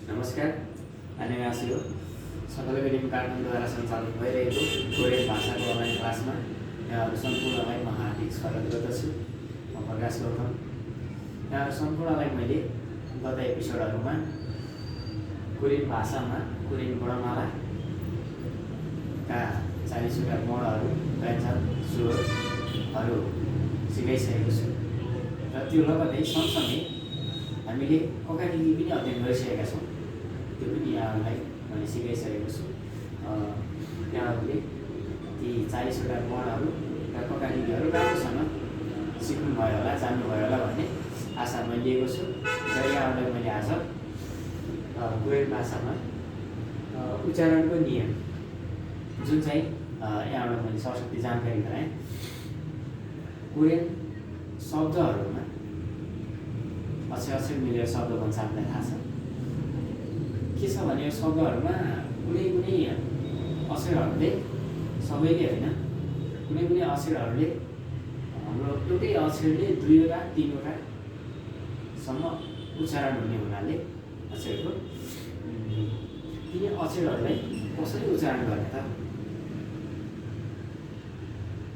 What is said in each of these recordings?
नमस्कार, 안녕하세요. सबैको निम्न काठमाडौँद्वारा सञ्चालन भइरहेको कोरियन भाषाको अनलाइन क्लासमा यहाँहरू सम्पूर्णलाई म हार्दिक स्वागत गर्दछु। म प्रकाश गौतम। यहाँहरू सम्पूर्णलाई मैले गत एपिसोडहरूमा कोरियन भाषामा कोरियन वर्णमालाका 40वटा वर्णहरू, व्यञ्जन, स्वरहरू सिकाइसकेको छु र त्यो लगत्तै सँगसँगै हामीले ककालिकी पनि अध्ययन गरिसकेका छौँ। त्यो पनि यहाँहरूलाई मैले सिकाइसकेको छु। यहाँहरूले ती 40वटा वर्णहरू र ककालिकीहरू राम्रोसँग सिक्नुभयो होला, जान्नुभयो होला भन्ने आशा मैले लिएको छु र यहाँहरूलाई मैले आज कोरियन भाषामा उच्चारणको नियम जुन चाहिँ यहाँबाट मैले सरस्वती जानकारी गराएँ। कोरियन शब्दहरूमा अक्षर मिलेर शब्द भन्छ, हामीलाई थाहा छ। के छ भने यो शब्दहरूमा कुनै कुनै अक्षरहरूले, सबैले होइन, कुनै कुनै अक्षरहरूले हाम्रो एउटै अक्षरले 2वटा 3वटासम्म उच्चारण हुने हुनाले अक्षरको ती अक्षरहरूलाई कसरी उच्चारण गर्ने त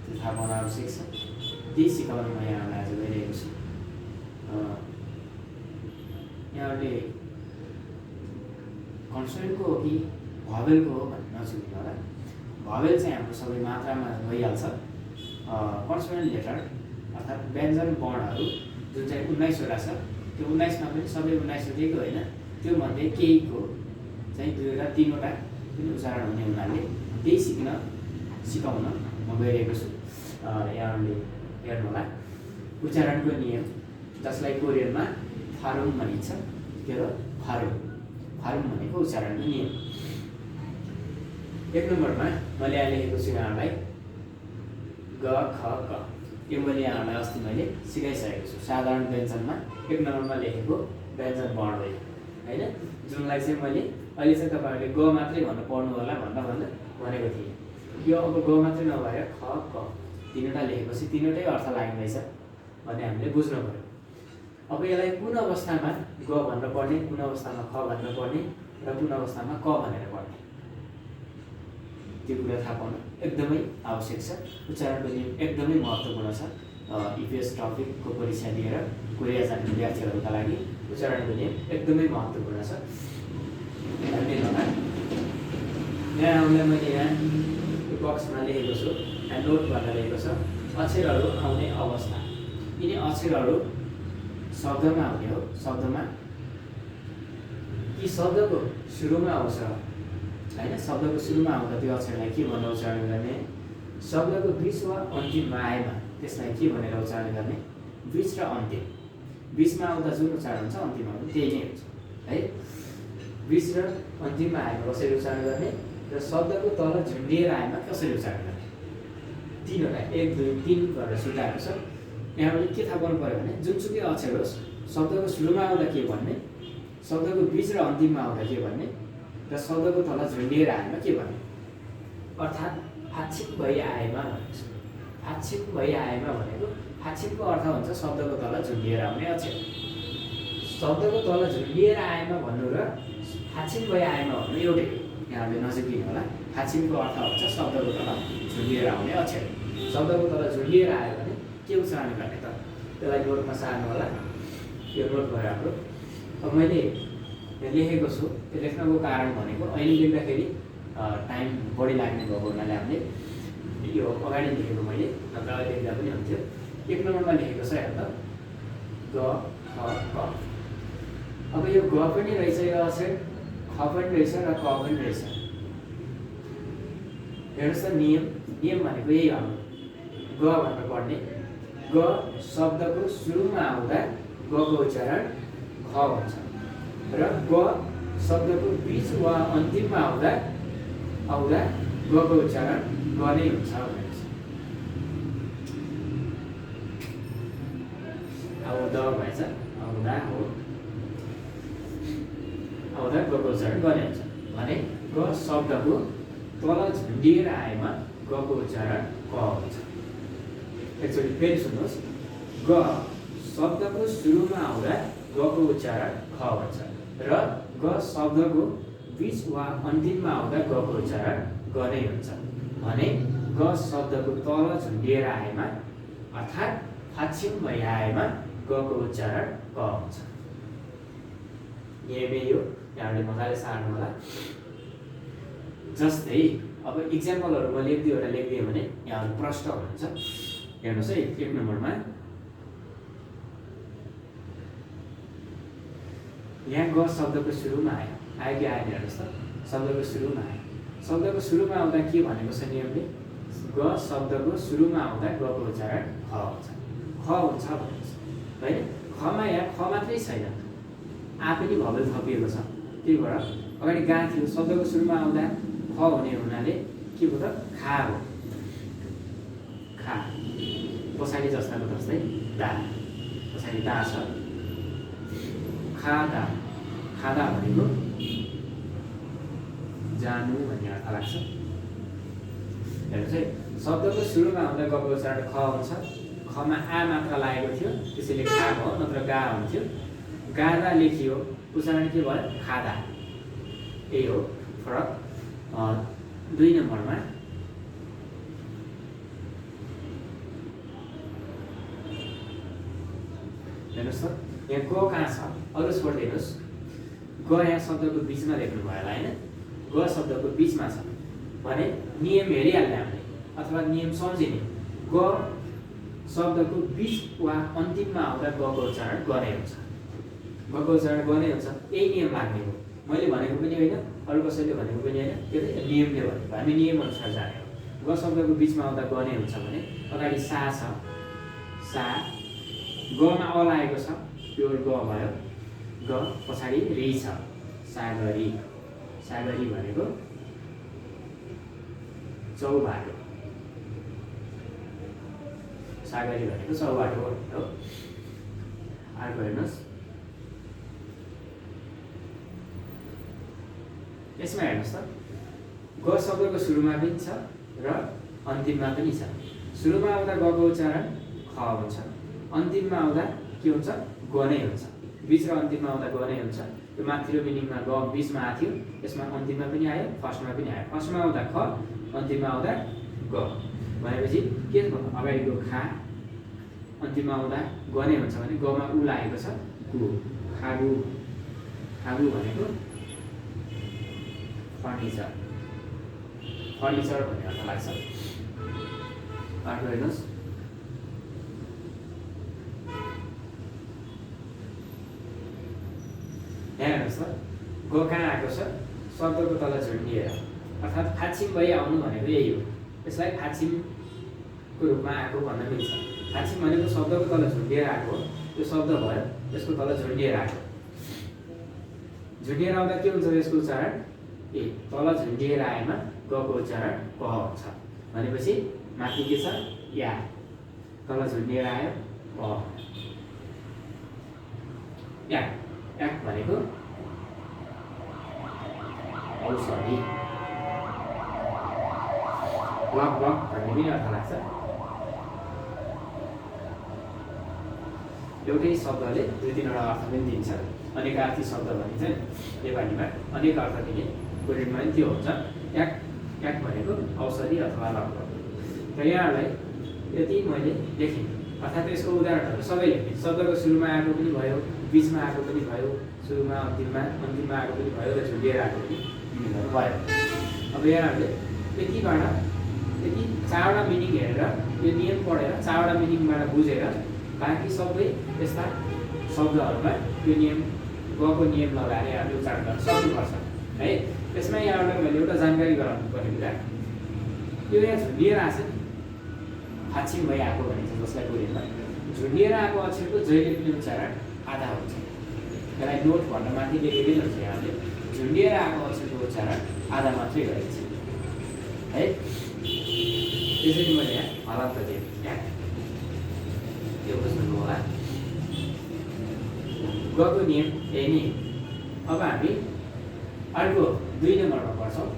त्यो थाहा पाउन आवश्यक छ। त्यही सिकाउन म यहाँहरूलाई आज गइरहेको छु। यहाँहरूले कन्सोनेन्टको हो कि भवेलको हो भन्ने नचुक्नु होला। भवेल चाहिँ हाम्रो सबै मात्रामा भइहाल्छ। कन्सोनेन्ट लेटर अर्थात् व्यञ्जन वर्णहरू जुन चाहिँ 19वटा छ, त्यो 19मा पनि सबै 19वटैको होइन, त्यो मध्ये केहीको चाहिँ 2वटा 3वटा पनि उच्चारण हुने हुनाले त्यही सिकाउन म गइरहेको छु। यहाँहरूले हेर्नुहोला, उच्चारणको नियम जसलाई कोरियनमा फारुङ भनिन्छ। के हो फारुङ? फारुङ भनेको उच्चारणको नियम। 1 नम्बरमा मैले यहाँ लेखेको छु यहाँलाई ग ख क। यो मैले यहाँलाई अस्ति मैले सिकाइसकेको छु। साधारण व्यञ्जनमा 1 नम्बरमा लेखेको व्यञ्जन वर्ण होइन, जुनलाई चाहिँ मैले अहिले चाहिँ तपाईँहरूले ग मात्रै भन्नु पर्नु होला भनेको थिएँ। यो अब ग मात्रै नभएर ख क 3वटा लेखेपछि 3वटै अर्थ लाग्दैछ भन्ने हामीले बुझ्नु पऱ्यो। अब यसलाई कुन अवस्थामा ग भनेर पढ्ने, कुन अवस्थामा ख भनेर पढ्ने र कुन अवस्थामा क भनेर पढ्ने, त्यो कुरा थाहा पाउन एकदमै आवश्यक छ। उच्चारणको नियम एकदमै महत्त्वपूर्ण छ। इपिएस टपिकको परीक्षा दिएर कोरिया जाने विद्यार्थीहरूका लागि उच्चारणको नियम एकदमै महत्त्वपूर्ण छ। धन्यवाद। यहाँ मैले यहाँ बक्समा लेखेको छु, यहाँ नोट गरेर लेखेको छ अक्षरहरू आउने अवस्था। यिनी अक्षरहरू शब्दमा आउने हो। शब्दमा कि शब्दको सुरुमा आउँछ होइन, शब्दको सुरुमा आउँदा त्यो अक्षरलाई के भनेर उच्चारण गर्ने, शब्दको बीच वा अन्तिममा आएमा त्यसलाई के भनेर उच्चारण गर्ने। बीच र अन्तिम, बीचमा आउँदा जुन उच्चारण हुन्छ अन्तिममा पनि त्यही नै हुन्छ है। बीच र अन्तिममा आएमा कसरी उच्चारण गर्ने र शब्दको तल झुन्डिएर आएमा कसरी उच्चारण गर्ने, 3वटा 1 2 3 गरेर सुटाएको छ। यहाँबाट के थाहा पाउनु पऱ्यो भने जुनसुकै अक्षर होस्, शब्दको सुरुमा आउँदा के भन्ने, शब्दको बीच र अन्तिममा आउँदा के भन्ने र शब्दको तल झुन्डिएर आएमा के भन्ने। अर्थात् फाच्छिक भई आएमा भनेको छ। फाच्छिक भई आएमा भनेको फाच्छिकको अर्थ हुन्छ शब्दको तल झुन्डिएर आउने अक्षर। शब्दको तल झुन्डिएर आएमा भन्नु र फाच्छिक भई आएमा भन्नु एउटै हो। यहाँहरूले नजिकिनु होला। फाच्छिकको अर्थ हुन्छ शब्दको तल झुन्डिएर आउने अक्षर। शब्दको तल झुन्डिएर आयो भने के उच्चारण गर्ने त, त्यसलाई नोटमा सार्नु होला। यो नोट भयो हाम्रो। अब मैले लेखेको छु, त्यो लेख्नको कारण भनेको अहिले लेख्दाखेरि टाइम बढी लाग्ने भएको हुनाले हामीले यो अगाडि लेखेको मैले, नत्र अहिले लेख्दा पनि हुन्थ्यो। 1 नम्बरमा लेखेको छ हेर्नु त, ग ख क। अब यो ग पनि रहेछ, यो अक्षर ख पनि रहेछ र क पनि रहेछ। हेर्नुहोस् त, नियम भनेको यही हो। ग भनेर पढ्ने, ग शब्दको सुरुमा आउँदा गको उच्चारण ख हुन्छ र ग शब्दको बीच वा अन्तिममा आउँदा गको उच्चारण ग नै हुन्छ भनेको छ। आउँदा भएछ, आउँदा हो, आउँदा गको उच्चारण ग नै हुन्छ भने ग शब्दको तल झुन्डिएर आएमा गको उच्चारण क हुन्छ। एकचोटि फेरि सुन्नुहोस्, ग शब्दको सुरुमा आउँदा गको उच्चारण ख हुन्छ र ग शब्दको बीच वा अन्तिममा आउँदा गको उच्चारण ग नै हुन्छ भने ग शब्दको तल झुन्डिएर आएमा अर्थात् फाक्षिम भई आएमा गको उच्चारण क हुन्छ। यही यो यहाँले मजाले सार्नु होला। जस्तै अब इक्जाम्पलहरु म लेख्दिएँ भने यहाँ प्रश्न हुन्छ। हेर्नुस् है 1 नम्बरमा यहाँ ग शब्दको सुरुमा आयो कि आएन हेर्नुस् त। शब्दको सुरुमा आयो। शब्दको सुरुमा आउँदा के भनेको छ नियमले ग शब्दको सुरुमा आउँदा गको उच्चारण ख हुन्छ। ख हुन्छ भनेको छ हैन। खमा यहाँ ख मात्रै छैन आ पनि भवल थपिएको छ। त्यही भएर अगाडि गा थियो शब्दको सुरुमा आउँदा ख हुने हुनाले के हो त खा हो। खा पछाडि जस्ताको जस्तै दा पछाडि दा छ। खादा खादा भनेको जानु भन्ने अर्थ लाग्छ। हेर्नुस् है शब्दको सुरुमा आउँदा गको उच्चारण ख हुन्छ। खमा आ मात्र लागेको थियो त्यसैले खा भयो नत्र गा हुन्थ्यो। गादा लेखियो उच्चारण के भयो खादा। यही हो फरक। 2 नम्बरमा हेर्नुस् त यहाँ ग कहाँ छ अरु छोड्दिनुस्। ग यहाँ शब्दको बीचमा लेख्नु भयो होला हैन। ग शब्दको बीचमा छ भने नियम हेरिहाल्ने हामीले अथवा नियम सम्झिने ग शब्दको बीच वा अन्तिममा आउँदा गको उच्चारण ग नै हुन्छ। गको उच्चारण ग नै हुन्छ। यही नियम लाग्ने हो। मैले भनेको पनि होइन अरु कसैले भनेको पनि होइन। त्यो चाहिँ नियमले भनेको हामी नियम अनुसार जाने हो। ग शब्दको बीचमा आउँदा ग नै हुन्छ भने अगाडि सा छ सा गमा अ लागेको छ प्योर ग भयो। ग पछाडि रि छ सागरी। सागरी भनेको चौबाटो। सागरी भनेको चौबाटो हो। अर्को हेर्नुस् यसमा हेर्नुस् त ग शब्दको सुरुमा पनि छ र अन्तिममा पनि छ। सुरुमा आउँदा गको उच्चारण ख हुन्छ। अन्तिममा आउँदा के हुन्छ ग नै हुन्छ। बीच र अन्तिममा आउँदा ग नै हुन्छ। यो माथिल्लो मिनिङमा ग बीचमा आथ्यो यसमा अन्तिममा पनि आयो फर्स्टमा पनि आयो। फर्स्टमा आउँदा ख अन्तिममा आउँदा ग भनेपछि के भयो अगाडिको खा अन्तिममा आउँदा ग नै हुन्छ भने गमा उ लागेको छ गु खागु। खागु भनेको फर्निचर। फर्निचर भन्ने अर्थ लाग्छ। अर्को हेर्नुस् यहाँ हेर्नुस् त ग कहाँ आएको छ शब्दको तल झुन्डिएर अर्थात् फाक्षिम भई आउनु भनेको यही हो। यसलाई फाक्षिमको रूपमा आएको भन्न मिल्छ। फाक्षिम भनेको शब्दको तल झुन्डिएर आएको त्यो शब्द भयो त्यसको तल झुन्डिएर आएको। झुन्डिएर आउँदा के हुन्छ यसको उच्चारण ए तल झुन्डिएर आएमा गको उच्चारण क हुन्छ भनेपछि माथि के छ या तल झुन्डिएर आयो क। या याक भनेको औषधि। लगभग भन्ने पनि अर्थ लाग्छ। एउटै शब्दले 2-3वटा अर्थ पनि दिन्छ। अनेकार्थी शब्द भनिन्छ नेपालीमा अनेक अर्थ दिने कोरियनमा पनि त्यो हुन्छ। याक याक भनेको औषधि अथवा लगभग। र यहाँलाई यति मैले लेखेँ अर्थात् यसको उदाहरणहरू सबै लेखेँ। शब्दको सुरुमा आएको पनि भयो बीचमा आएको पनि भयो सुरुमा अन्तिममा आएको पनि भयो र झुन्डिएर आएको पनि भयो। अब यहाँहरूले यतिबाट यति 4वटा मिनिङ हेरेर यो नियम पढेर 4वटा मिनिङबाट बुझेर बाँकी सबै यस्ता शब्दहरूमा यो नियम गको नियम लगाएर यहाँले उच्चारण गर्न सक्नुपर्छ है। त्यसमा यहाँहरूलाई मैले एउटा जानकारी गराउनु पर्ने कुरा यो यहाँ झुन्डिएर आएको छ फाक्षिम भई आएको भनिन्छ जसलाई कोरियनमा झुन्डिएर आएको अक्षरको जहिले पनि उच्चारण आधा हुन्छ। यसलाई नोट भन्न माथि लेखेकै हुन्छ यहाँले झुन्डिएर आएको अक्षरको उच्चारण आधा मात्रै गरिन्छ है। त्यसैले मैले यहाँ हलन्त दिएँ यहाँ त्यो बुझ्नुभयो होला। गको नियम यही नै। अब हामी अर्को 2 नम्बरमा पढ्छौँ।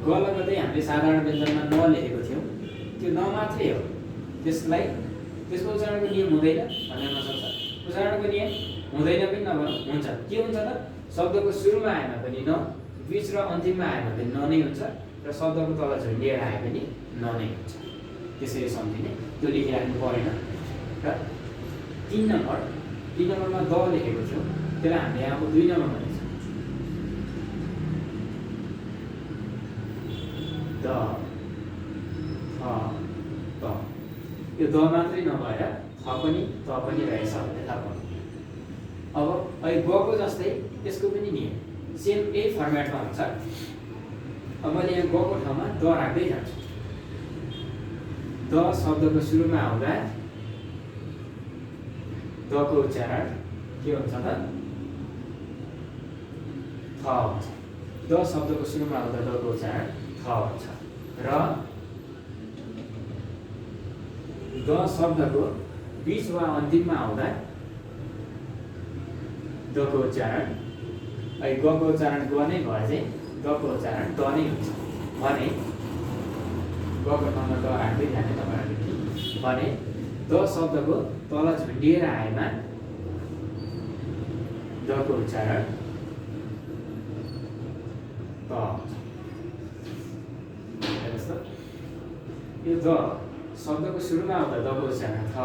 ग लगतै हामीले साधारण व्यञ्जनमा न लेखेको थियौँ त्यो न मात्रै हो त्यसलाई त्यसको उच्चारणको नियम हुँदैन भन्न नसक्छ। उच्चारणको नियम हुँदैन पनि नभनौँ, हुन्छ। के हुन्छ त शब्दको सुरुमा आएमा पनि न, बीच र अन्तिममा आएमा पनि न नै हुन्छ र शब्दको तल झुन्डिएर आए पनि न नै हुन्छ। त्यसरी सम्झिने, त्यो लेखिराख्नु परेन। र 3 नम्बरमा द लेखेको थियो, त्यसलाई हामीले यहाँ 2 नम्बर भनेको छ। द, थ, त। यो द मात्रै नभएर थ पनि त पनि रहेछ भन्ने थाहा पाउनु। अब अहिले गको जस्तै त्यसको पनि नियम सेम यही फर्मेटमा हुन्छ। अब मैले यहाँ गको ठाउँमा द राख्दै जान्छु। द शब्दको सुरुमा आउँदा दको उच्चारण के हुन्छ त थ हुन्छ। द शब्दको सुरुमा आउँदा दको उच्चारण थ हुन्छ र द शब्दको बीच वा अन्तिममा आउँदा दको उच्चारण गको उच्चारण ग नै भए चाहिँ दको उच्चारण द नै हुन्छ भने गको ठाउँमा द राख्दै जाने तपाईँहरूले भने द शब्दको तल झुन्डिएर आएमा दको उच्चारण त हुन्छ। हेर्नुहोस् त यो द शब्दको सुरुमा आउँदा दको उच्चारण थ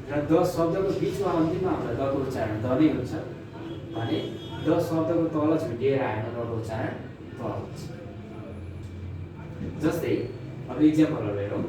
र द शब्दको बीच वा अन्तिममा आउँदा दको उच्चारण द नै हुन्छ भने द शब्दको तल झुन्डिएर आएमा दको उच्चारण त हुन्छ। जस्तै अब इक्जाम्पलहरू हेरौँ।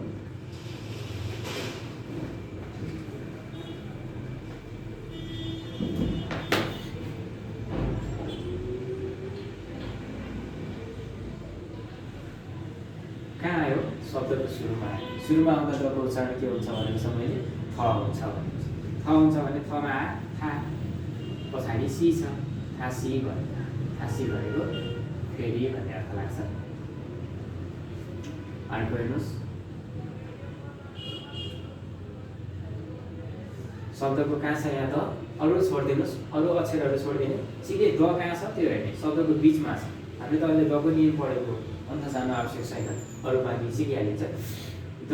कहाँ आयो शब्दको सुरुमा आयो। सुरुमा आउँदा दको उच्चारण के हुन्छ भनेको छ मैले थ हुन्छ भनेको छ। थ हुन्छ भने थमा आ था, पछाडि सी छ, थासी भयो। थासी भनेको फेरि भन्ने अर्थ लाग्छ। अर्को हेर्नुहोस्, शब्दको कहाँ छ यहाँ द, अरू छोडिदिनुहोस्, अरू अक्षरहरू छोडिदिने, सिधै द कहाँ छ त्यो हेर्ने। शब्दको बिचमा छ। हामीले त अहिले दको नियम पढेको अन्त जानु आवश्यक छैन, अरू बाँकी सिकिहालिन्छ। द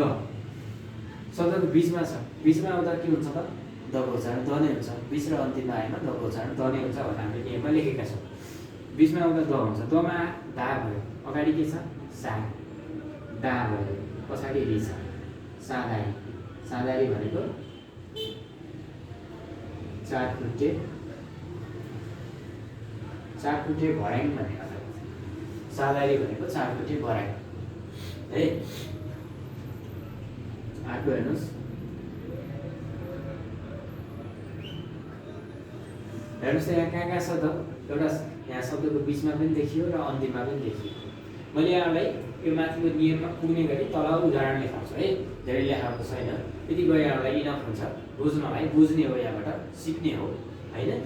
शब्दको बिचमा छ, बिचमा आउँदा के हुन्छ त दको उच्चारण द नै हुन्छ। बिच र अन्तिममा आएमा दको उच्चारण द नै हुन्छ भनेर हामीले नियममा लेखेका छौँ। बिचमा आउँदा द हुन्छ, दमा दा भयो, अगाडि के छ सा, दा भयो, पछाडि रि छ, सादारी। सादारी भनेको चारखुट्टे भर्याङ भन्ने अर्थ। सादारी भनेको चारखुट्टे भर्याङ है। अर्को हेर्नुहोस्, हेर्नुहोस् त यहाँ कहाँ छ त एउटा यहाँ शब्दको बिचमा पनि देखियो र अन्तिममा पनि देखियो। मैले यहाँलाई यो माथिको नियममा पुग्ने गरी तल उदाहरण लेखाउँछु है, धेरै लेखाएको छैन। यति गए यहाँलाई इनफ हुन्छ बुझ्नलाई, बुझ्ने हो यहाँबाट सिक्ने हो होइन।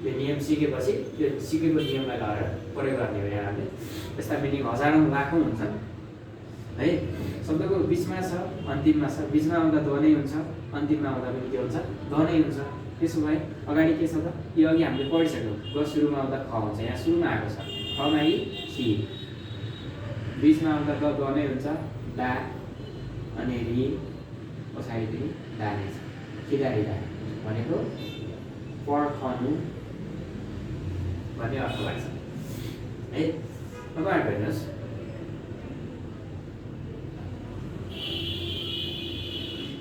यो नियम सिकेपछि त्यो सिकेको नियमलाई लगाएर प्रयोग गर्ने हो यहाँहरूले। यस्ता मिनिङ हजारौँ लाखौँ हुन्छन् है। शब्दको बिचमा छ, अन्तिममा छ। बिचमा आउँदा द नै हुन्छ, अन्तिममा आउँदा पनि के हुन्छ द नै हुन्छ। त्यसो भए अगाडि के छ त यो अघि हामीले पढिसक्यौँ। ग सुरुमा आउँदा ख हुन्छ, यहाँ सुरुमा आएको छ खमा इ खि। बिचमा आउँदा द नै हुन्छ, दा अनि रि, पछाडि पनि दा नै छ। खिदारी दा भनेको पर्खनु भन्ने अर्थ लाग्छ है। अब अर्को हेर्नुहोस्,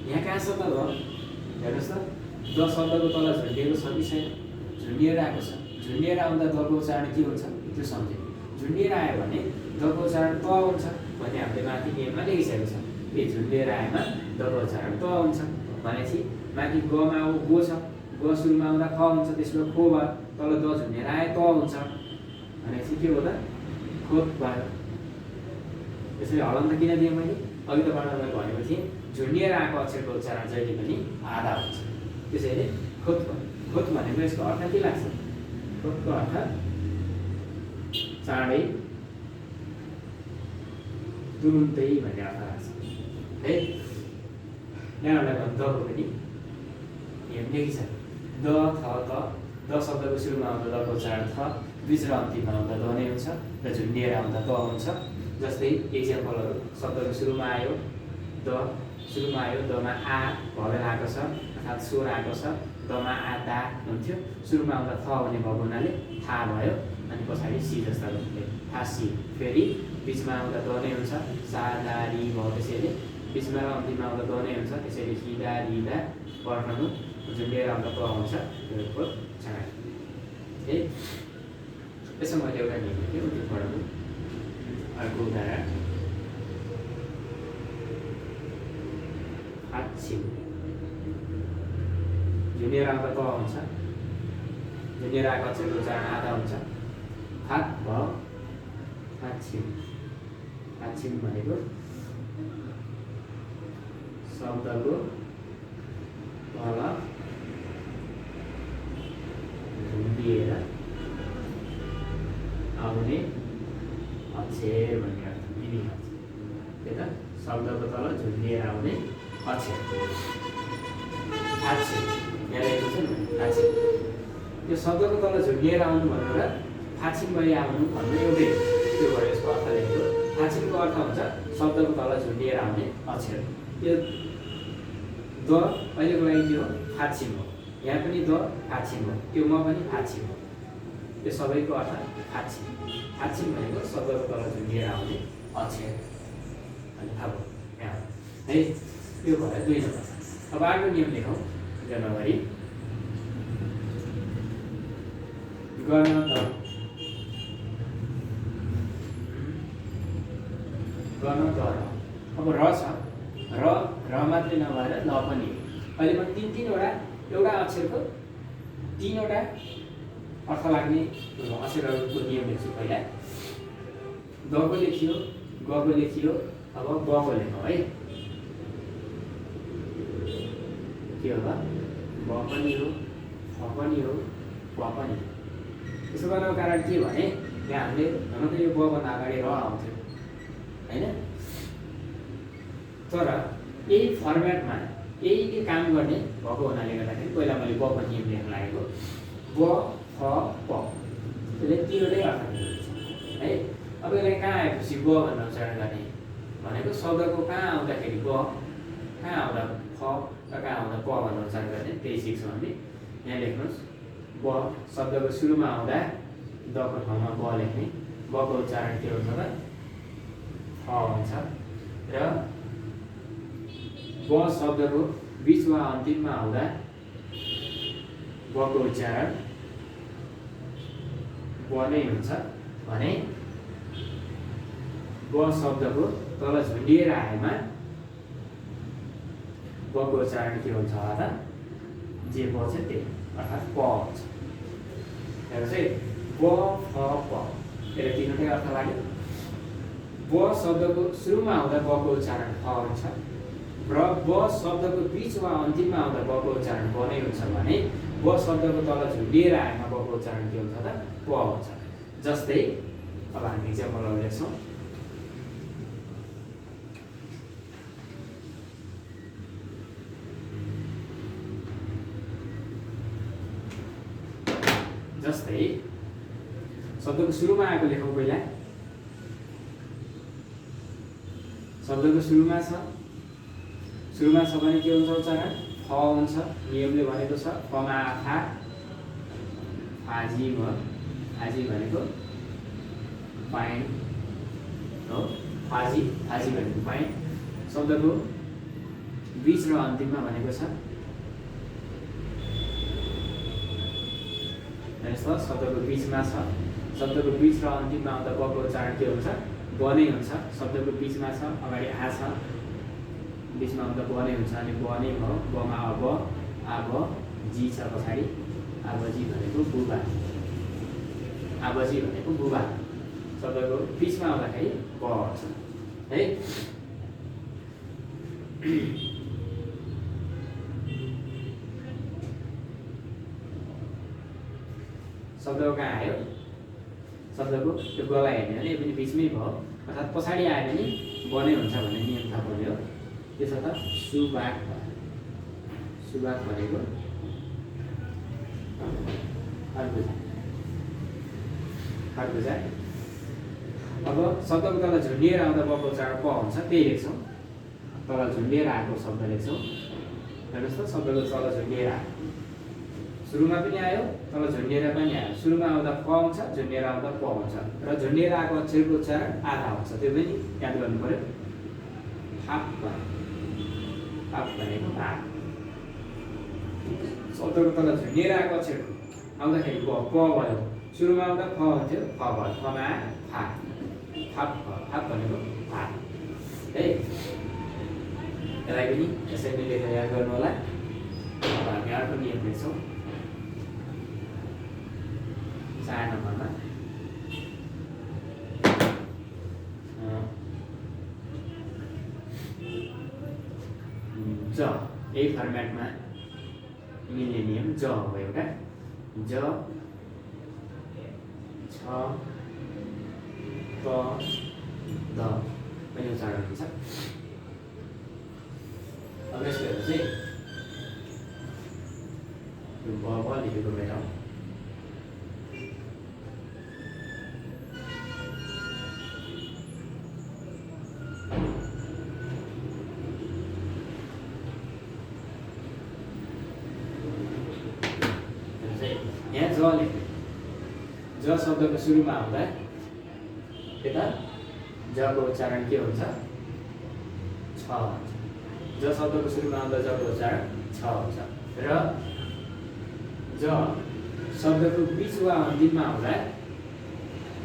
यहाँ कहाँ छ त द, हेर्नुहोस् त द शब्दको तल झुन्डिएको छ कि छैन, झुन्डिएर आएको छ। झुन्डिएर आउँदा दको उच्चारण के हुन्छ त्यो सम्झ्यो। झुन्डिएर आयो भने दको उच्चारण त हुन्छ भन्ने हामीले माथि नियममा लेखिसकेको छ। ए झुन्डिएर आएमा दको उच्चारण त हुन्छ भनेपछि माथि गमा गो छ, ग सुरुमा आउँदा ख हुन्छ, त्यसको खो भयो, तल द झुन्डिएर आए त हुन्छ भनेपछि के हो त खोप भयो। त्यसरी हलन त किन दिएँ मैले, अघि त मैले भनेको थिएँ झुन्डिएर आएको अक्षरको उच्चारण जहिले पनि आधा हुन्छ। त्यसैले खोत भयो। खोत भनेको यसको अर्थ के लाग्छ, खोतको अर्थ चाँडै तुरुन्तै भन्ने अर्थ लाग्छ है। यहाँहरूलाई भन्नु दको पनि नियम लेखिन्छ। द थ त, द शब्दको सुरुमा आउँदा दको उच्चारण थ, बिच र अन्तिममा आउँदा द नै हुन्छ र झुन्डिएर आउँदा त हुन्छ। जस्तै इक्जाम्पलहरू, शब्दको सुरुमा आयो द, सुरुमा आयो दमा आ भवेल आएको छ अर्थात् स्वर आएको छ दमा आ दा हुन्थ्यो सुरुमा आउँदा थ हुने भएको हुनाले था भयो अनि पछाडि सी जस्ता हुन्थ्यो फासी फेरि बिचमा आउँदा द नै हुन्छ सा दा रि भयो त्यसैले बिचमा र अन्तिममा आउँदा द नै हुन्छ त्यसैले हिदा रिदा पर्खनु झुन्डिएर आउँदा प हुन्छ त्यो छाडा है त्यसो मैले एउटा नियम लेखेँ त्यो पढाउनु अर्को उदाहरण हाच्छिम झुन्डिएर आउँदा क हुन्छ झुन्डिएर आएको अक्षरको उच्चारण आधा हुन्छ हात भयो हाच्छिम हाच्छिम भनेको शब्दको तल झुन्डिएर आउने अक्षर भन्ने अर्थ यिनी त्यही त शब्दको तल झुन्डिएर आउने अक्षर हाच्छिम यहाँ लेखेको छ नि हाच्छिम यो शब्दको तल झुन्डिएर आउनु भनेर फाछिम गरी आउनु भन्नु एउटै त्यो भयो यसको अर्थ लेखेको फाछिमको अर्थ हुन्छ शब्दको तल झुन्डिएर आउने अक्षर यो द अहिलेको लागि के हो फाछिम हो यहाँ पनि द फाछिम हो त्यो म पनि फाछिम हो यो सबैको अर्थ फाछिम फाछिम भनेको शब्दको तल झुन्डिएर आउने अक्षर अनि थाहा भयो यहाँ है यो भयो 2 नम्बर अब अर्को नियम लेखौँ जनवरी गर्न त अब र छ र मात्रै नभएर ल पनि अहिले म तीनवटा एउटा अक्षरको 3वटा अर्थ लाग्ने अक्षरहरूको नियम लेख्छु पहिला दको लेखियो गको लेखियो अब बको लेखौँ है के होला ब पनि हो फ पनि हो प पनि यसो गर्नको कारण के भने यहाँ हामीले हुन त यो बभन्दा अगाडि र आउँथ्यो होइन तर यही फर्मेटमा यहीले काम गर्ने भएको हुनाले गर्दाखेरि पहिला मैले ब को नियम लेख्न लागेको ब फ प त्यसले 3वटै अर्थ है अब यसलाई कहाँ आएपछि ब भनेर उच्चारण गर्ने भनेको शब्दको कहाँ आउँदाखेरि ब कहाँ आउँदा फ र कहाँ आउँदा प भनेर उच्चारण गर्ने त्यही सिक्छौँ हामी यहाँ लेख्नुहोस् ब शब्दको सुरुमा आउँदा दको ठाउँमा ब लेख्ने बको उच्चारण के हुन्छ त फ हुन्छ र ब शब्दको बीच वा अन्तिममा आउँदा बको उच्चारण ब नै हुन्छ भने ब शब्दको तल झुन्डिएर आएमा बको उच्चारण के हुन्छ होला त जे ब छ त्यही अर्थात् प हुन्छ हेर्नुहोस् है ब फ प यसले 3वटै अर्थ लाग्यो ब शब्दको सुरुमा आउँदा बको उच्चारण फ हुन्छ र ब शब्दको बीच वा अन्तिममा आउँदा बको उच्चारण ब नै हुन्छ भने ब शब्दको तल झुन्डिएर आएमा बको उच्चारण के हुन्छ त प हुन्छ जस्तै अब हामी इक्जाम्पलहरू लेख्छौँ जस्तै शब्दको सुरुमा आएको लेखौँ पहिला शब्दको सुरुमा छ भने के हुन्छ उच्चारण फ हुन्छ नियमले भनेको छ फमा आफा फाजी भयो फाजी भनेको पाइन हो फाजी भनेको पाइन शब्दको बीच र अन्तिममा भनेको छ शब्दको बीचमा छ शब्दको बीच र अन्तिममा आउँदा बको उच्चारण के हुन्छ ब नै हुन्छ शब्दको बीचमा छ अगाडि आ छ बीचमा आउँदा ब नै हुन्छ अनि ब नै भयो बमा अब आब जी छ पछाडि आबजी भनेको बुबा आबजी भनेको बुबा शब्दको बीचमा आउँदाखेरि ब हुन्छ है शब्दको कहाँ आयो शब्दको त्यो गलाई हेर्ने भने यो पनि बिचमै भयो अर्थात् पछाडि आयो भने ब नै हुन्छ भन्ने नियम थाहा पर्यो त्यसो त सुबाक भनेको खरबुजा अब शब्दको तल झुन्डिएर आउँदा बको उच्चारण प हुन्छ त्यही लेख्छौँ तल झुन्डिएर आएको शब्द लेख्छौँ। हेर्नुहोस् त शब्दको तल झुन्डिएर आयो, सुरुमा पनि आयो तल झुन्डिएर पनि आयो। सुरुमा आउँदा फ हुन्छ, झुन्डिएर आउँदा प हुन्छ र झुन्डिएर आएको अक्षरको उच्चारण आधा हुन्छ, त्यो पनि याद गर्नु पर्यो। फाप भनेको भाग, शब्दको तल झुन्डिएर आएको अक्षर आउँदाखेरि प भयो, सुरुमा आउँदा फ हुन्थ्यो, फ भयो, फमा फा, फाप भनेको भाग है। यसलाई पनि यसरी लेखेर याद गर्नु होला। अब हामी अर्को नियम लेख्छौँ 4 नम्बरमा। ज यही फर्मेटमा मिल्ने नियम ज हो एउटा। ज छ त द पनि उच्चारण हुन्छ। अब यसको हेर्नु चाहिँ यो ब लेखेको बेला हो। यहाँ ज लेख्ने, ज शब्दको सुरुमा आउँदा यता जको उच्चारण के हुन्छ? छ हुन्छ। ज शब्दको सुरुमा आउँदा जको उच्चारण छ हुन्छ र ज शब्दको बीच वा अन्तिममा आउँदा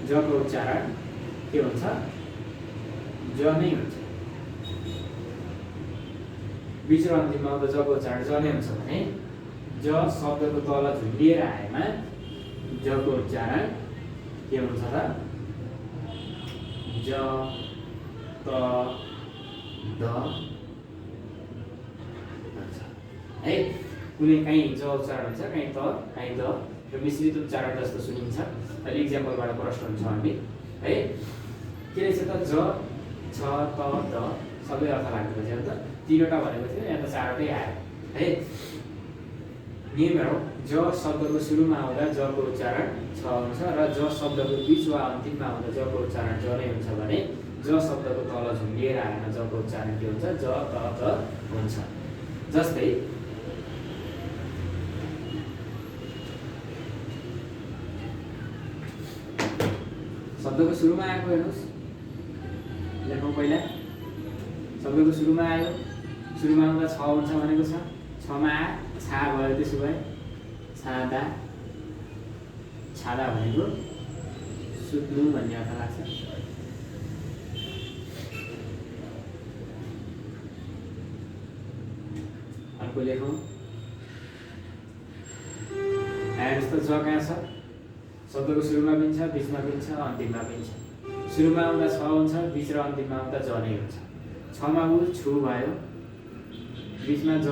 जको उच्चारण के हुन्छ? ज नै हुन्छ। बीच र अन्तिममा आउँदा जको उच्चारण ज नै हुन्छ भने ज शब्दको तल झुन्डिएर आएमा जको उच्चारण के हुन्छ त? ज त द है। कुनै काहीँ ज उच्चारण हुन्छ, काहीँ त, काहीँ द, यो मिश्रित उच्चारण जस्तो सुनिन्छ। अहिले इक्जाम्पलबाट प्रश्न हुन्छ हामी है। के रहेछ त? ज छ त द सबै अर्थ लाग्दो रहेछ त। 3वटा भनेको थियो, यहाँ त 4वटै आयो है। नियम हेरौँ, ज शब्दको सुरुमा आउँदा जको उच्चारण छ हुन्छ र ज शब्दको बीच वा अन्तिममा आउँदा जको उच्चारण ज नै हुन्छ भने ज शब्दको तल झुन्डिएर आएन जको उच्चारण के हुन्छ? ज त द हुन्छ। जस्तै शब्दको सुरुमा आएको हेर्नुहोस्, लेखौँ पहिला। शब्दको सुरुमा आयो, सुरुमा आउँदा छ हुन्छ भनेको छ, छमा छा भयो, त्यसो भए छादा, छादा भनेको सुत्नु भन्ने अर्थ लाग्छ। अर्को लेखौँ, हेर्नुहोस् त ज कहाँ छ? शब्दको सुरुमा पनि छ, बिचमा पनि छ, अन्तिममा पनि छ। सुरुमा आउँदा छ हुन्छ, बिच र अन्तिममा आउँदा ज नै हुन्छ। छमा उ छु भयो, बिचमा ज,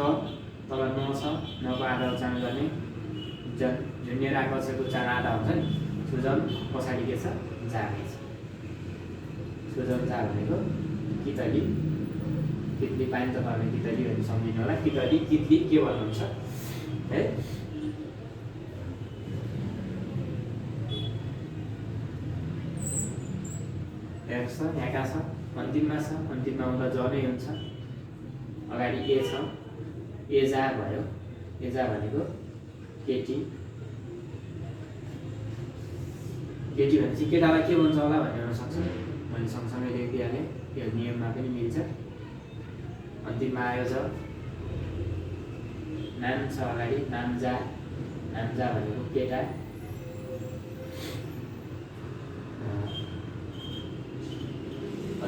तल न छ, नको आधा उच्चारण गर्ने, झुन्डिएर आएको अक्षरको उच्चारण आधा हुन्छ नि। सुजन पछाडि के छ? जा नै छ। सुजन जा भनेको कितली, कितली पानी त तपाईँ कितली भनेर सम्झिनु होला। कितली, कितली के भन्नुहुन्छ है। हेर्नुहोस् त यहाँ कहाँ छ? अन्तिममा छ, अन्तिममा आउँदा ज नै हुन्छ। अगाडि ए छ, एजा भयो, एजा भनेको केटी, केटी भनेपछि केटालाई के भन्छ होला भन्ने हुनसक्छ। मैले सँगसँगै लेखिदिइहालेँ, यो नियममा पनि मिल्छ। अन्तिममा आयो ज, नाम छ अगाडि, नामजा, नामजा भनेको केटा।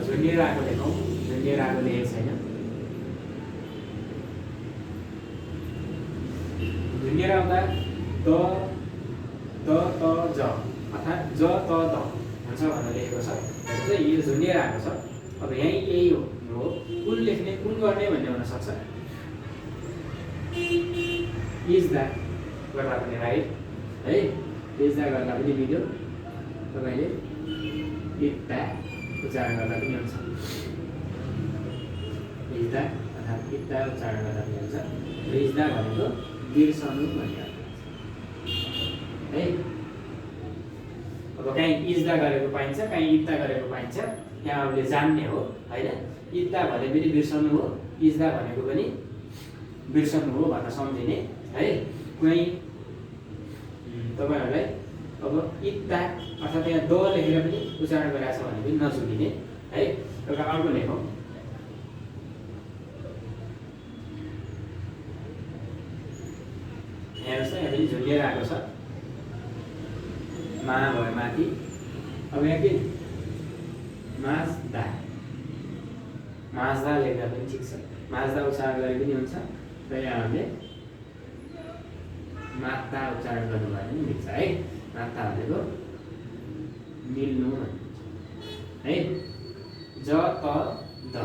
झुन्डिएर आएको लेखौँ, झुन्डिएर आएको लेखेको छैन। झुन्डिएर आउँदा त त ज अर्थात् ज त द हुन्छ भनेर लेखेको छ। चाहिँ यो झुन्डिएर आएको छ। अब यहीँ यही हो, कुन लेख्ने, कुन गर्ने भन्ने हुनसक्छ। इज द्याट गर्दा पनि राइट है, इज द्याट गर्दा पनि मिल्यो। तपाईँले इट द्याट उच्चारण गर्दा पनि हुन्छ। इज द्याट अर्थात् इट द्याट उच्चारण गर्दा पनि हुन्छ। इज द्याट भनेको बिर्सनु भन्ने अर्थ है। अब कहीँ इज्दा गरेको पाइन्छ, कहीँ इत्ता गरेको पाइन्छ, यहाँ हामीले जान्ने हो होइन। इत्ता भने पनि बिर्सनु हो, इज्दा भनेको पनि बिर्सनु हो भनेर सम्झिने है। कुनै तपाईहरुलाई अब इत्ता अर्थात् यहाँ द लेखेर पनि उच्चारण गरिरहेको छ भने पनि नझुकिने है। एउटा अर्को लेखौँ, हेर्नुहोस् त यहाँ पनि झुलिएर आएको छ, मा भयो माथि। अब यहाँ के माझ्दा, माझ्दा लेख्दा पनि ठिक छ, माझ्दा उच्चारण गरे पनि हुन्छ। र यहाँ हामीले मात्ता उच्चारण गर्नुभयो भने मिल्छ है। मात्ता भनेको मिल्नु है। ज त द,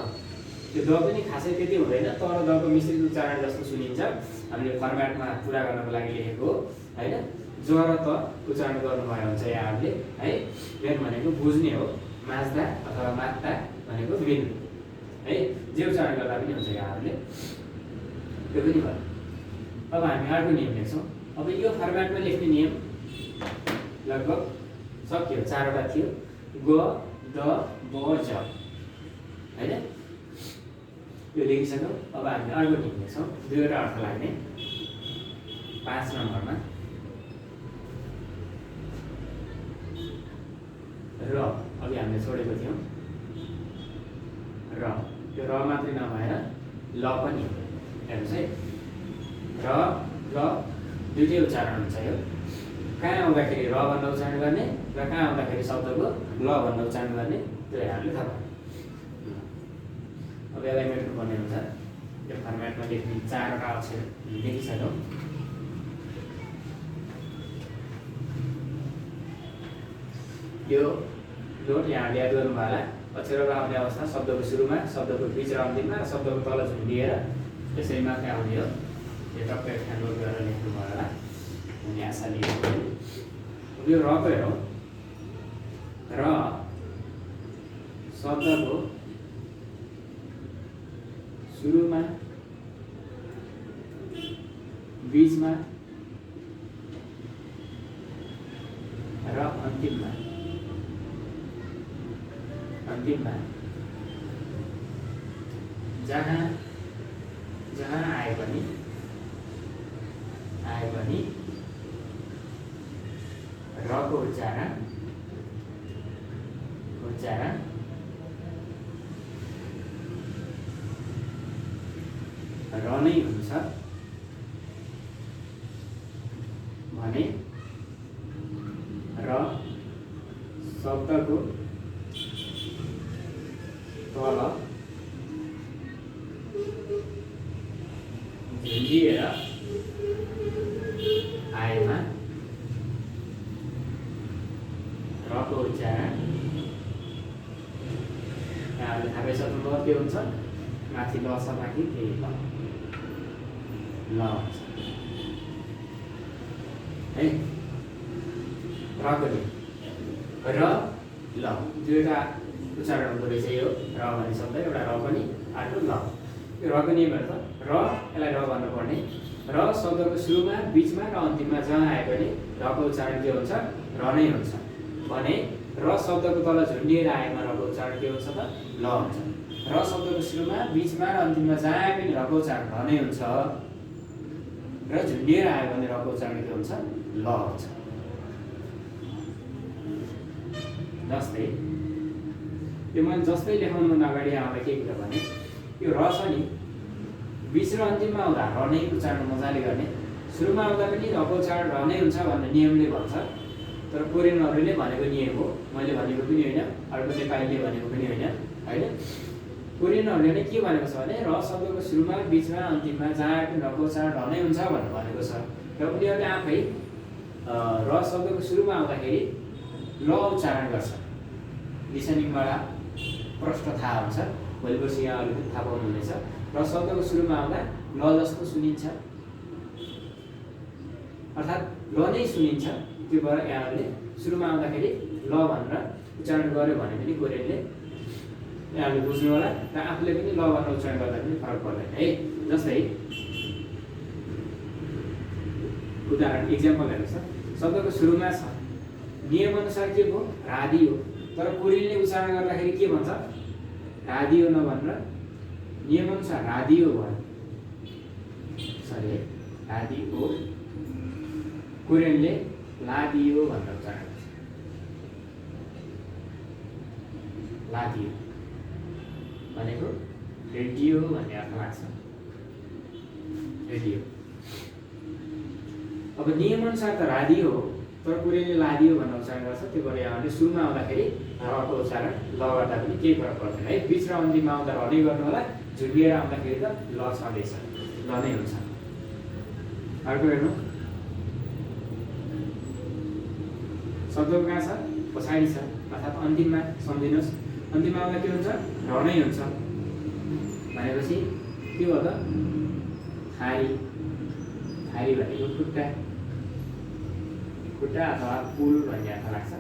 त्यो द पनि खासै त्यति हुँदैन, तर दको मिश्रित उच्चारण जस्तो सुनिन्छ। हामीले फर्मेटमा पुरा गर्नको लागि लेखेको हो हैन। ज र त उच्चारण गर्नुभयो हुन्छ यहाँहरूले है। मेन भनेको बुझ्ने हो, माझ्दा अथवा मात्ता भनेको मिल्नु है। जे उच्चारण गर्दा पनि हुन्छ यहाँहरूले, त्यो पनि भयो। अब हामी अर्को नियम लेख्छौँ। अब यो फर्मेटमा लेख्ने नियम लगभग सकियो, 4 वटा थियो, ग द ब ज हैन। यो लेखिसक्यौँ। अब हामी अर्को नियम लेख्छौँ, 2 वटा अर्थ लाग्ने। 5 नम्बरमा र, अघि हामीले छोडेको थियौँ र, त्यो र मात्रै नभएर ल पनि हेर्नुहोस् है। र ल दुईटै उच्चारण हुन्छ। यो कहाँ आउँदाखेरि र भनेर उच्चारण गर्ने र कहाँ आउँदाखेरि शब्दको ल भनेर उच्चारण गर्ने, त्यो यहाँहरूले थाहा पाउनु। अब यसलाई मेट्नुपर्ने हुन्छ। यो फर्मेटमा लेख्ने 4 वटा अक्षर लेखिसक्यौँ। यो नोट यहाँ याद गर्नु होला। अक्षरहरू आउने अवस्था शब्दको सुरुमा, शब्दको बीच र अन्तिममा, र शब्दको तल झुन्डिएर त्यसरी मात्रै आउने हो। यो टक्कै यहाँ नोट गरेर लेख्नु भयो होला भन्ने आशा लिएको। अब यो रको हेरौँ। र शब्दको सुरुमा, बीचमा र अन्तिममा जहाँ आए पनि रको उच्चारण र नै हुन्छ भने र शब्दको तल झुन्डिएर आएमा रको उच्चारण यहाँहरूले थाहा पाइसक्नुभयो के हुन्छ। माथि ल छ, माथि त्यही ल हुन्छ है। रको नि र ल दुईवटा उच्चारण हुँदो रहेछ। यो र भन्ने शब्द एउटा र पनि, अर्को ल। यो रको नियमहरू त र, यसलाई र भन्नुपर्ने। र शब्दको सुरुमा, बीचमा र अन्तिममा जहाँ आए पनि रको उच्चारण के हुन्छ, र नै हुन्छ भने र शब्दको तल झुन्डिएर आएमा रको उच्चारण के हुन्छ त, ल हुन्छ। र शब्दको सुरुमा, बीचमा र अन्तिममा जहाँ आए पनि रको उच्चारण र नै हुन्छ, र झुन्डिएर आयो भने रको उच्चारण के हुन्छ, ल हुन्छ। जस्तै यो मैले जस्तै लेखाउनुभन्दा अगाडि आउँदा के कुरा भने, यो र छ नि बीच र अन्तिममा आउँदा र नै उच्चारण मजाले गर्ने, सुरुमा आउँदा पनि रको उच्चारण र नै हुन्छ भन्ने नियमले भन्छ। तर कोरियनहरूले भनेको नियम हो, मैले भनेको पनि होइन, अर्को नेपालीले भनेको पनि होइन हैन। कोरियनहरूले नै के भनेको छ भने र शब्दको सुरुमा, बीचमा, अन्तिममा जहाँ पनि रको उच्चारण र नै हुन्छ भनेर भनेको छ। र उनीहरूले आफै र शब्दको सुरुमा आउँदाखेरि ल उच्चारण गर्छ। लिसनिङबाट प्रष्ट थाहा हुन्छ, भोलि पर्सि यहाँहरूले पनि थाहा पाउनुहुनेछ। र शब्दको सुरुमा आउँदा ल जस्तो सुनिन्छ, अर्थात् ल नै सुनिन्छ। त्यो भएर यहाँहरूले सुरुमा आउँदाखेरि ल भनेर उच्चारण गर्यो भने पनि कोरियनले यहाँहरूले बुझ्नु होला, र आफूले पनि ल भनेर उच्चारण गर्दा पनि फरक पर्दैन है। जस्तै उदाहरण इक्जाम्पल हेर्नुहोस् त। शब्दको सुरुमा छ, नियमअनुसार के हो, राधि हो, तर कोरियनले उच्चारण गर्दाखेरि के भन्छ, रादियो नभनेर नियमअनुसार रादियो भयो। सरी, रादियो, कोरियनले लादियो भनेर उच्चारण गर्छ। लादियो भनेको रेडियो भन्ने अर्थ लाग्छ। रेडियो। अब नियमअनुसार त रादियो हो, तर कोरियनले लादियो भनेर उच्चारण गर्छ। त्यो भएर यहाँले सुरुमा आउँदाखेरि रको उच्चारण ल गर्दा पनि केही फरक पर्दैन है। बिच र अन्तिममा आउँदा र नै गर्नु होला, झुन्डिएर आउँदाखेरि त ल छँदैछ, ल नै हुन्छ। अर्को हेर्नु, शब्दको कहाँ छ? पछाडि छ, अर्थात् अन्तिममा। सम्झिनुहोस्, अन्तिममा आउँदा के हुन्छ? र नै हुन्छ। भनेपछि के भयो त? थारी। थारी भनेको खुट्टा, खुट्टा अथवा पुल भन्ने अर्थ लाग्छ।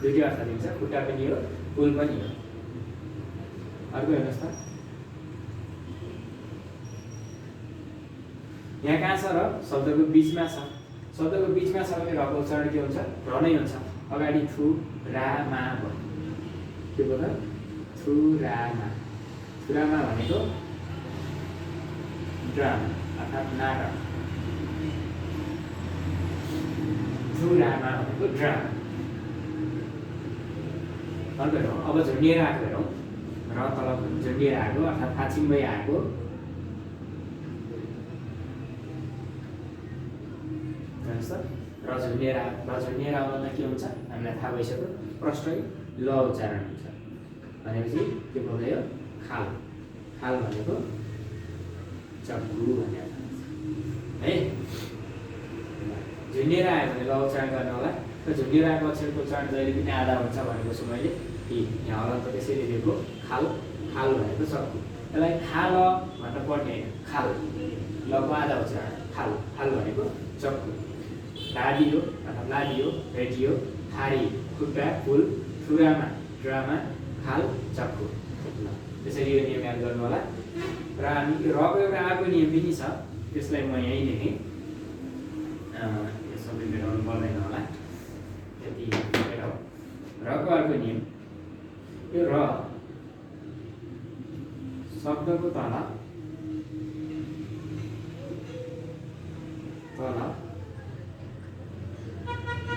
दुईटै अर्थ दिन्छ, खुट्टा पनि हो, पुल पनि हो। अर्को हेर्नुहोस् त, यहाँ कहाँ छ? र शब्दको बिचमा छ। शब्दको बिचमा छ भने रको उच्चारण के हुन्छ? र नै हुन्छ। अगाडि थु रा मा भयो। के भयो त? थुरामा। थुरामा भनेको ड्रामा अर्थात् नाटक। थुरामा भनेको ड्रामा। अर्को हेरौँ, अब झुन्डिएर आएको हेरौँ। र तल झुन्डिएर आएको अर्थात् फाचिम्बै आएको। र झुन्डिएर आउँदा के हुन्छ? हामीलाई थाहा भइसक्यो, प्रष्टै ल उच्चारण हुन्छ। भनेपछि के भयो? खाल। खाल भनेको चक्कु भन्ने अर्थ है। झुन्डिएर आयो भने ल उच्चारण गर्नु होला। र झुन्डिएर आएको अक्षरको उच्चारण जहिले पनि आधा हुन्छ भनेको छु मैले। यहाँ होला त त्यसरी दिएको खाल। खाल भनेको चक्कु। यसलाई खाल भनेर पढ्ने होइन, खाल। लको आधा उच्चारण खाल। खाल भनेको चक्कु। रादियो अथवा लादियो, रेडियो, थारी, खुट्टा, पुल, थुरामा, ड्रामा, खाल, चक्कु। त्यसरी यो नियम याद गर्नु होला। र हामी रको एउटा अर्को नियम पनि छ, त्यसलाई म यहीँ लेखेँ। सबै मेटाउनु पर्दैन होला, यति मेटाउँ। रको अर्को नियम, यो र शब्दको तल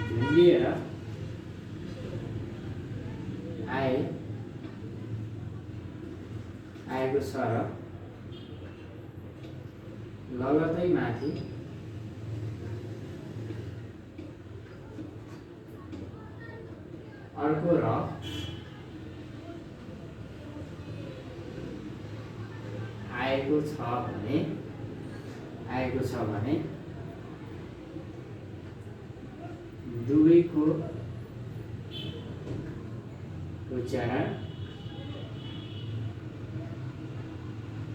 झुन्डिएर आएको छ र लगतै माथि अर्को र आएको छ भने दुवैको उच्चारण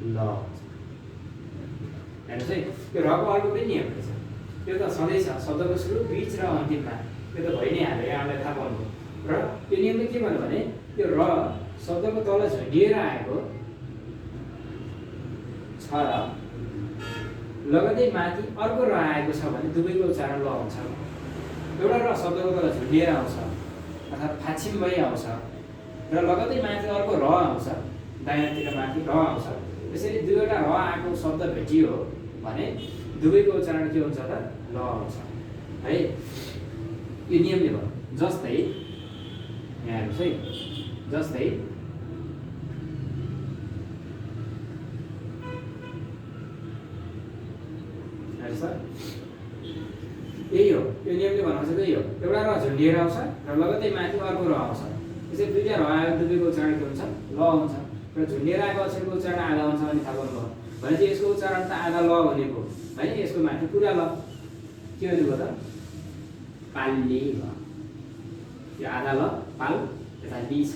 ल। हेर्नुहोस् है, यो रको अर्को पनि नियम रहेछ। त्यो त सधैँ छ, शब्दको सुरु, बिच र अन्तिममा। त्यो त भइ नै हाल्यो, यहाँलाई थाहा पाउनु। र यो नियमले के भन्यो भने यो र शब्दको तल झुन्डिएर आएको छ र लगतै माथि अर्को र आएको छ भने दुवैको उच्चारण ल हुन्छ। एउटा र शब्दको तल झुन्डिएर आउँछ अर्थात् फाछिम्बै आउँछ र लगतै माथि अर्को र आउँछ, दायाँतिर माथि र आउँछ। त्यसरी दुईवटा र आएको शब्द भेटियो भने दुवैको उच्चारण के हुन्छ त? ल आउँछ है। यो नियमले भयो। जस्तै यहाँ हेर्नुहोस् है, जस्तै यही हो, यो नियमले भन्नु चाहिँ यही हो। एउटा र झुन्डिएर आउँछ र लगतै माथि अर्को र आउँछ। त्यसरी दुईटा र आयो, दुवैको उच्चारण के हुन्छ? ल हुन्छ। र झुन्डिएर आएको अक्षरको उच्चारण आधा हुन्छ भने थाहा पाउनुभयो। भनेपछि यसको उच्चारण त आधा ल भनेको होइन, यसको माथि पुरा ल के भनेको त? पाल्ली भयो। यो आधा ल पाल, यता लि छ,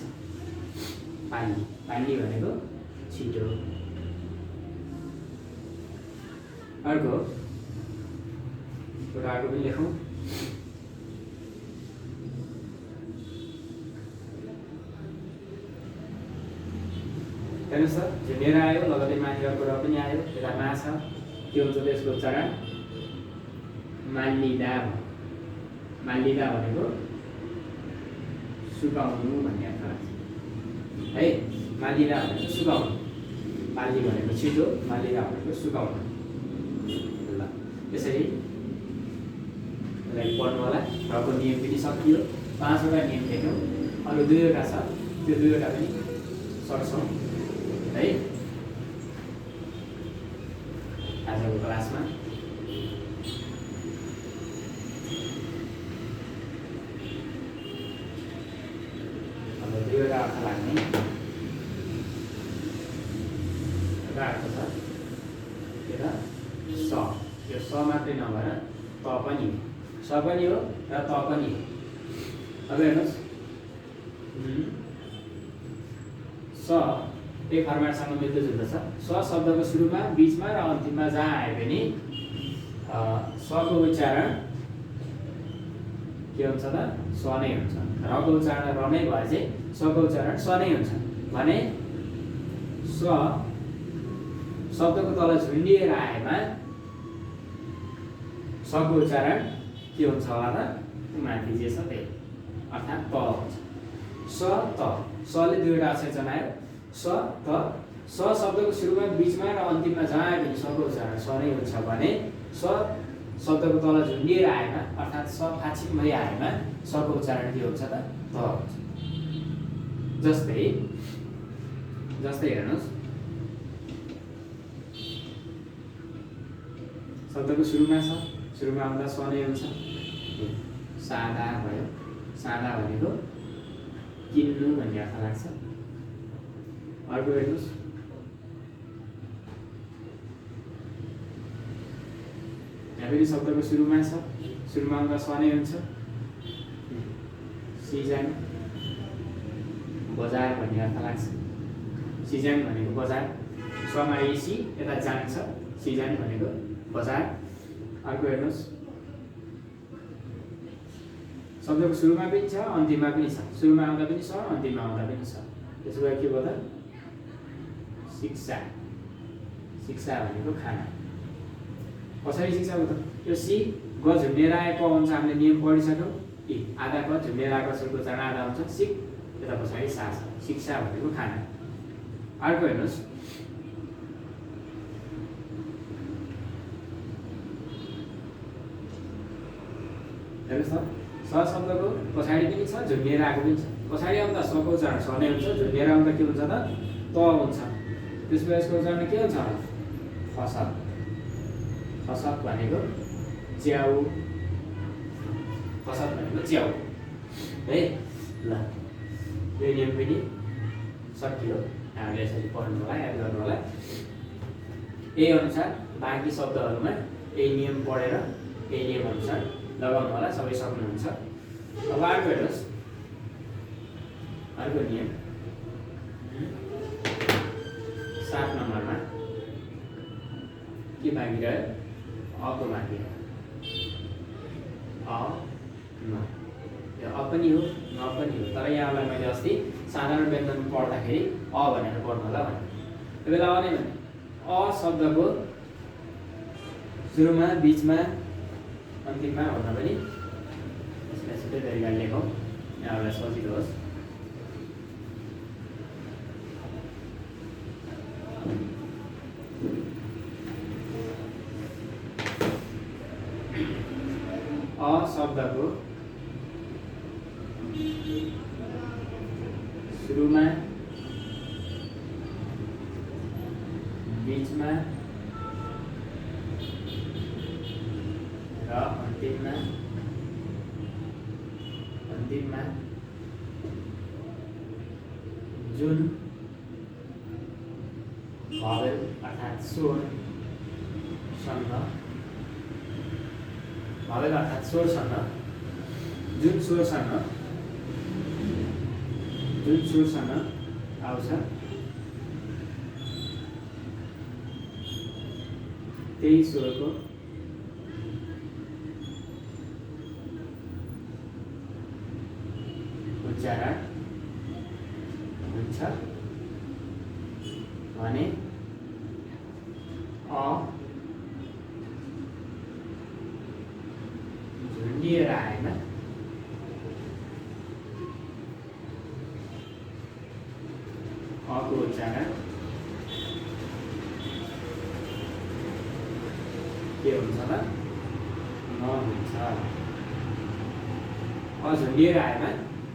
पाल्ली। पाल्ली भनेको छिटो। अर्को पनि लेखौँ। हेर्नुहोस् त, झुन्डिएर आयो, लगतै माथि अर्को र पनि आयो, यता मा छ, के हुन्छ त्यसको उच्चारण? माल्लिदा भयो। माल्लिदा भनेको सुकाउनु भन्ने अर्थ लाग्छ। है। मालिरा भनेको सुकाउनु, माली भनेको छिटो, मालिरा भनेको सुकाउनु। ल त्यसरी यसलाई पढ्नु होला। रको नियम पनि सकियो, 5 वटा नियम देख्यौँ, अरू 2 वटा छ, त्यो 2 वटा पनि सक्छौँ है आजको क्लासमा। अब 2 वटा अर्थ लाग्ने एउटा अर्थ छ, एउटा स। यो स मात्रै नभएर त पनि हो, स पनि हो र त पनि हो। अब हेर्नुहोस्, स एक फर्मेटसँग मिल्दोजुल्दो छ। स शब्दको सुरुमा, बीचमा र अन्तिममा जहाँ आए पनि सको उच्चारण के हुन्छ त? स नै हुन्छ। रको उच्चारण र नै भए चाहिँ सको उच्चारण स नै हुन्छ भने स शब्दको तल झुन्डिएर आएमा सको उच्चारण के हुन्छ होला त? माथि जे छ त्यही, अर्थात् त हुन्छ। स त, सले 2 वटा अक्षर जनायो, स त। स शब्दको सुरुमा, बीचमा र अन्तिममा जहाँ आए पनि सको उच्चारण स नै हुन्छ भने स शब्दको तल झुन्डिएर आएमा अर्थात् स फाक्षित भई आएमा सको उच्चारण के हुन्छ त? त हुन्छ। जस्तै हेर्नुहोस्, शब्दको सुरुमा छ, सुरुमा आउँदा स नै हुन्छ। सादा भयो, सादा भनेको किन्नु भन्ने अर्थ लाग्छ। अर्को हेर्नुहोस्, यहाँ पनि शब्दको सुरुमा छ, सुरुमा आउँदा स नै हुन्छ। सिजाङ, बजार भन्ने अर्थ लाग्छ। सिजाङ भनेको बजार, समा एसी, यता जाङ छ, सिजाङ भनेको बजार। अर्को हेर्नुहोस्, शब्दको सुरुमा पनि छ, अन्तिममा पनि छ। सुरुमा आउँदा पनि छ, अन्तिममा आउँदा पनि छ। त्यसो भए के भयो त? शिक्षा, शिक्षा भनेको खाना। कसरी शिक्षा हो त? यो सी ग झुन्डेर आएको हुन्छ, हामीले नियम पढिसक्यौँ। इ आधा क झुन्डेर आएको अक्षरको उच्चारण आधा हुन्छ, सिक यता पछाडि सा छ। शिक्षा भनेको खाना। अर्को हेर्नुहोस्, हेर्नुहोस् त, स शब्दको पछाडि पनि छ, झुन्डिएर आएको पनि छ। पछाडि आउँदा सको उच्चारण स नै हुन्छ, झुन्डिएर आउँदा के हुन्छ त? त हुन्छ। त्यसपछि यसको उच्चारण के हुन्छ? फसद। फसद भनेको च्याउ, फसद भनेको च्याउ है। ल यो नियम पनि सकियो। हामीले यसरी पढ्नु होला, याद गर्नु होला। यही अनुसार बाँकी शब्दहरूमा यही नियम पढेर यही नियम अनुसार लगाउनु होला, सबै सक्नुहुन्छ। अब अर्को हेर्नुहोस्, अर्को नियम 7 नम्बरमा के बाँकी रह्यो? अको बाँकी रह्यो। अ न, यो अ पनि हो, न पनि हो, तर यहाँलाई मैले अस्ति साधारण व्यञ्जन पढ्दाखेरि अ भनेर पढ्नु होला भने त्यो बेला अ नै भने अ शब्दको सुरुमा, बीचमा, अन्तिममा भन्दा पनि यसलाई छिटै तरिकाले लेखौँ, यहाँलाई सजिलो होस्। अ शब्दको सुरुमा, बीचमा र अन्तिममा जुन भवेल अर्थात् स्वरसँग, भवेल अर्थात् स्वरसँग, जुन स्वरसँग आउँछ त्यही स्वरको उच्चारण हुन्छ भने अ झुन्डिएर आएमा के हुन्छ त म हुन्छ। झुन्डिएर आएमा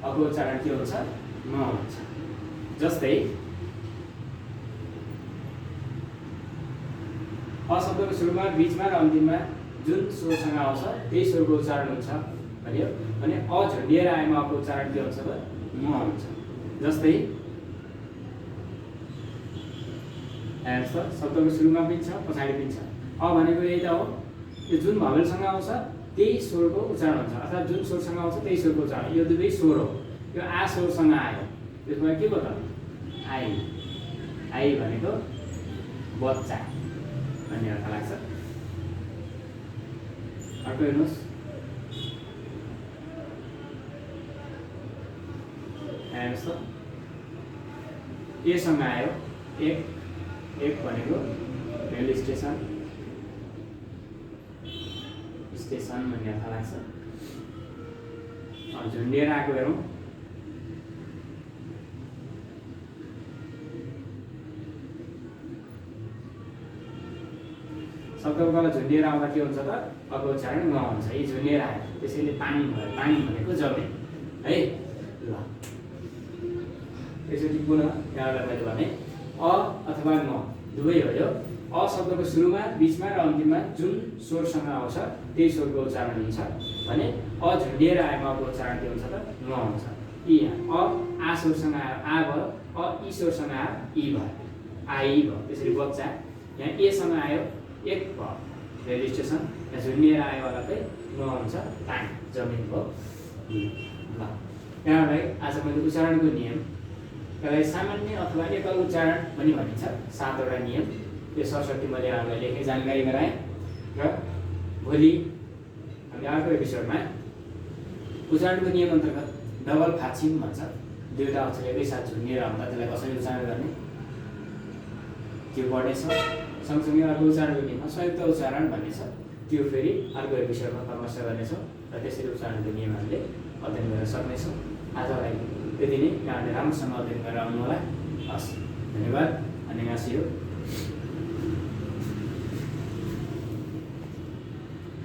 अको उच्चारण के हुन्छ म हुन्छ। जस्तै शब्दको सुरुमा बीचमा र अन्तिममा जुन स्वरसँग आउँछ त्यही स्वरको उच्चारण हुन्छ भन्यो भने झुन्डिएर आएमा अको उच्चारण के हुन्छ त म हुन्छ। जस्तै शब्दको सुरुमा पनि छ पछाडि पनि छ भनेको यही त हो। यो जुन भवेलसँग आउँछ त्यही स्वरको उच्चारण हुन्छ अर्थात् जुन स्वरसँग आउँछ त्यही स्वरको उच्चारण। यो दुवै स्वर हो। यो आ स्वरसँग आयो त्यसमा के भयो त आई। आई भनेको बच्चा भन्ने अर्थ लाग्छ। अर्को हेर्नुहोस् एसँग आयो एक भनेको रेल स्टेसन भन्ने अर्थ लाग्छ। झुन्डिएर आएको हेरौँ शब्दको गला झुन्डिएर आउँदा के हुन्छ त अको उच्चारण म हुन्छ। यी झुन्डिएर आयो त्यसैले पानी भयो। पानी भनेको जमिन है। ल त्यसरी पुनः यहाँलाई मैले भने अथवा न दुवै हो। यो शब्दको सुरुमा बीचमा र अन्तिममा जुन स्वरसँग आउँछ त्यही स्वरको उच्चारण हुन्छ भने झुन्डिएर आएमा अको उच्चारण के हुन्छ त म हुन्छ। यी आ स्वरसँग आयो आ भयो। ई स्वरसँग आयो ई भयो आई भयो। त्यसरी बच्चा। यहाँ एसँग आयो एक भयो रेल स्टेसन। यहाँ झुन्डिएर आयो वाला चाहिँ म हुन्छ पानी जमिन भयो। ल यहाँलाई आज मैले उच्चारणको नियम यसलाई सामान्य अथवा एकल उच्चारण पनि भनिन्छ। 7 वटा नियम यो सरस्वती मैले यहाँलाई लेखेँ जानकारी गराएँ। र भोलि हामी अर्को एपिसोडमा उच्चारणको नियम अन्तर्गत डबल फाछिम भन्छ। दुईवटा अक्षर एकैसाथ झुन्डिएर आउँदा त्यसलाई कसरी उच्चारण गर्ने त्यो पढ्नेछ। सँगसँगै अर्को उच्चारणको नियममा संयुक्त उच्चारण भन्ने छ त्यो फेरि अर्को एपिसोडमा परामर्श गर्नेछौँ र त्यसरी उच्चारणको नियम हामीले अध्ययन गर्न सक्नेछौँ। आजलाई त्यति नै। यहाँले राम्रोसँग अध्ययन गरेर आउनु होला। हस् धन्यवाद। अन्यगासियो।